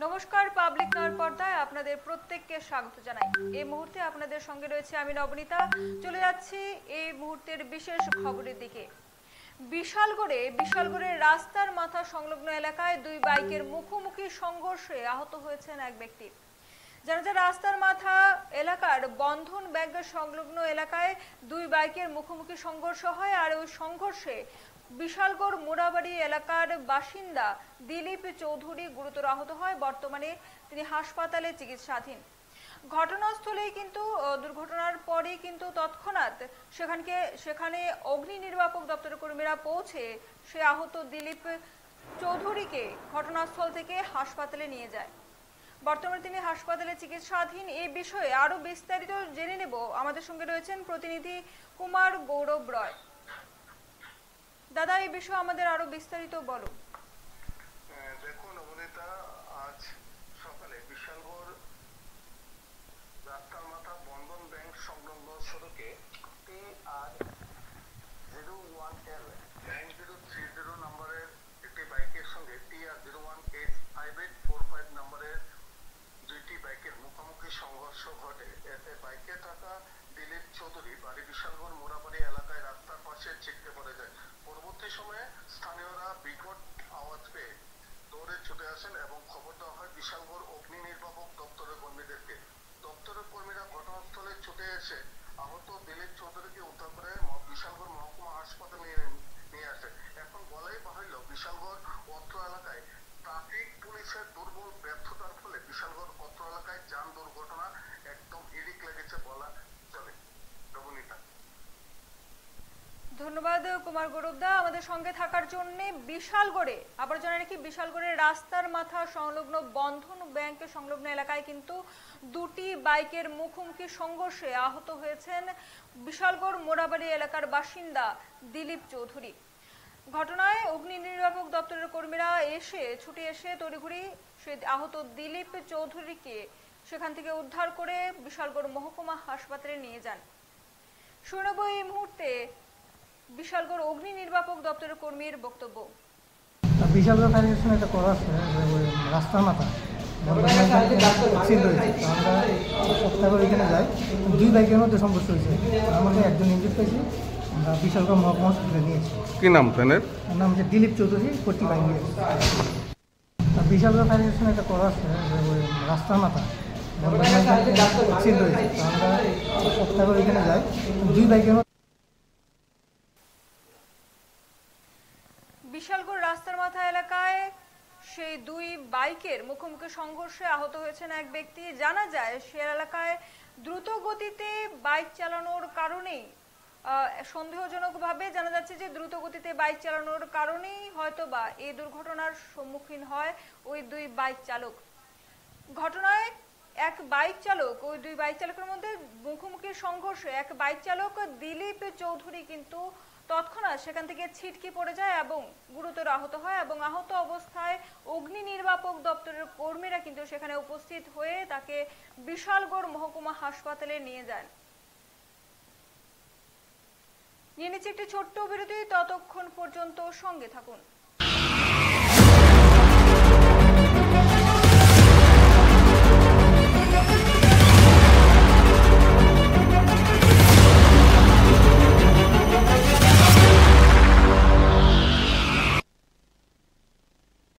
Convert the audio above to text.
নমস্কার, পাবলিক নয়ের পর্দায় আপনাদের প্রত্যেককে স্বাগত জানাই। এই মুহূর্তে আপনাদের সঙ্গে রয়েছে আমি নবনীতা। চলে যাচ্ছি এই মুহূর্তের বিশেষ খবরের দিকে। বিশালগড়ের রাস্তার মাথা সংলগ্ন এলাকায় দুই বাইকের মুখোমুখি সংঘর্ষে আহত হয়েছেন এক ব্যক্তি। জানা যায় রাস্তার মাথা এলাকার বন্ধন ব্যাংক সংলগ্ন এলাকায় দুই বাইকের মুখোমুখি সংঘর্ষ হয়, আর ওই সংঘর্ষে বিশালগড় মোড়াবাড়ি এলাকার বাসিন্দা দিলীপ চৌধুরী গুরুতর আহত হয়। বর্তমানে তিনি হাসপাতালে চিকিৎসাধীন। ঘটনাস্থলেই কিন্তু দুর্ঘটনার পরেই কিন্তু তৎক্ষণাৎ সেখানে অগ্নি নির্বাপক দপ্তরের কর্মীরা পৌঁছে সে আহত দিলীপ চৌধুরীকে ঘটনাস্থল থেকে হাসপাতালে নিয়ে যায়। বর্তমানে তিনি হাসপাতালে চিকিৎসাধীন। এই বিষয়ে আরো বিস্তারিত জেনে নেব। আমাদের সঙ্গে রয়েছেন প্রতিনিধি কুমার গৌরব রয়। দাদা, এই বিষয়ে আমাদের আরো বিস্তারিত বলো। দেখুন অবনীতা, আজ সকালে বিশালগড় রাস্তার মাথা বন্ধন ব্যাংক সংলগ্ন সড়কে TR01L 9030 নম্বরের একটি বাইকের সঙ্গে TR01H5845 নম্বরের দুইটি বাইকের মুখোমুখি সংঘর্ষ ঘটে। এতে বাইকে থাকা দিলীপ চৌধুরী বাড়ি বিশালগড় মোড়াবাড়ি এলাকায় রাস্তার পাশে ছিটকে পড়ে যায়। পরবর্তী সময়ে স্থানীয়রা বিকট আওয়াজ পেয়ে দৌড়ে ছুটে আসেন এবং খবর দেওয়া হয় বিশালগড় অগ্নি নির্বাপক দপ্তরের কর্মীদেরকে। দপ্তরের কর্মীরা ঘটনাস্থলে ছুটে এসে আহত দিলীপ চৌধুরীকে উদ্ধার করে বিশালগড় মহকুমা হাসপাতালে নিয়ে আসে। এখন বলাই বাহুল্য, বিশালগড় অত্র এলাকায় ট্রাফিক পুলিশের দুর্বল ব্যর্থতার ফলে বিশালগড় অত্র এলাকায় যান দুর্ঘটনা একদম হিড়িক লেগেছে বলা চলে। রবনীতা, ধন্যবাদ কুমার গৌরবদা আমাদের সঙ্গে থাকার জন্য। বিশালগড়ে আবার জানা রাখি, বিশালগড়ের রাস্তার মাথা সংলগ্ন বন্ধন ব্যাংক সংলগ্ন এলাকায় কিন্তু দুটি বাইকের মুখোমুখি সংঘর্ষে আহত হয়েছেন বিশালগড় মোড়াবাড়ি এলাকার বাসিন্দা দিলীপ চৌধুরী। ঘটনায় অগ্নি নির্বাপক দপ্তরের কর্মীরা ছুটে এসে তড়িঘড়ি সে আহত দিলীপ চৌধুরীকে সেখান থেকে উদ্ধার করে বিশালগড় মহকুমা হাসপাতালে নিয়ে যান। শুনব এই মুহূর্তে বিশালগড় অগ্নি নির্বাপক দপ্তরের কর্মীর বক্তব্য। বিশালগড় ফায়ার স্টেশনে একটা করা আছে রাস্তার মাথা অ্যাক্সিডেন্ট হয়েছে। আমরা সপ্তাহে এখানে যাই, দুই বাইকের মধ্যে সংঘর্ষ হয়েছে। আমাদের একজন ইঞ্জুর পেয়েছি, আমরা বিশালগড় মহকুমা হসপিটালে নিয়েছি। কি নাম তাদের? নাম হচ্ছে দিলীপ চৌধুরী, 45 ইয়ার্স। বিশালগড় ফায়ার স্টেশনে একটা করা আছে রাস্তার মাথা অ্যাক্সিডেন্ট হয়েছে। আমরা সপ্তাহে এখানে যাই, দুই বাইকের মধ্যে। বিশালগড় রাস্তার মাথা এলাকায় সেই দুই বাইকের মুখোমুখি সংঘর্ষে আহত হয়েছেন এক ব্যক্তি। জানা যায় সে এলাকায় দ্রুত গতিতে বাইক চালানোর কারণেই সন্দেহজনকভাবে জানা যাচ্ছে যে দ্রুত গতিতে বাইক চালানোর কারণেই হয়তোবা এই দুর্ঘটনার সম্মুখীন হয় ওই দুই বাইক চালক। ঘটনায় ওই দুই বাইক চালকের মধ্যে মুখোমুখি সংঘর্ষে এক বাইক চালক দিলীপ চৌধুরী কিন্তু তৎক্ষণাৎ সেখান থেকে ছিটকে পড়ে যায় এবং গুরুতর আহত হয়, এবং আহত অবস্থায় অগ্নি নির্বাপক দপ্তরের কর্মীরা কিন্তু সেখানে উপস্থিত হয়ে তাকে বিশালগড় মহকুমা হাসপাতালে নিয়ে যান। নিয়ে নিচ্ছে একটি ছোট্ট বিরতি, ততক্ষণ পর্যন্ত সঙ্গে থাকুন।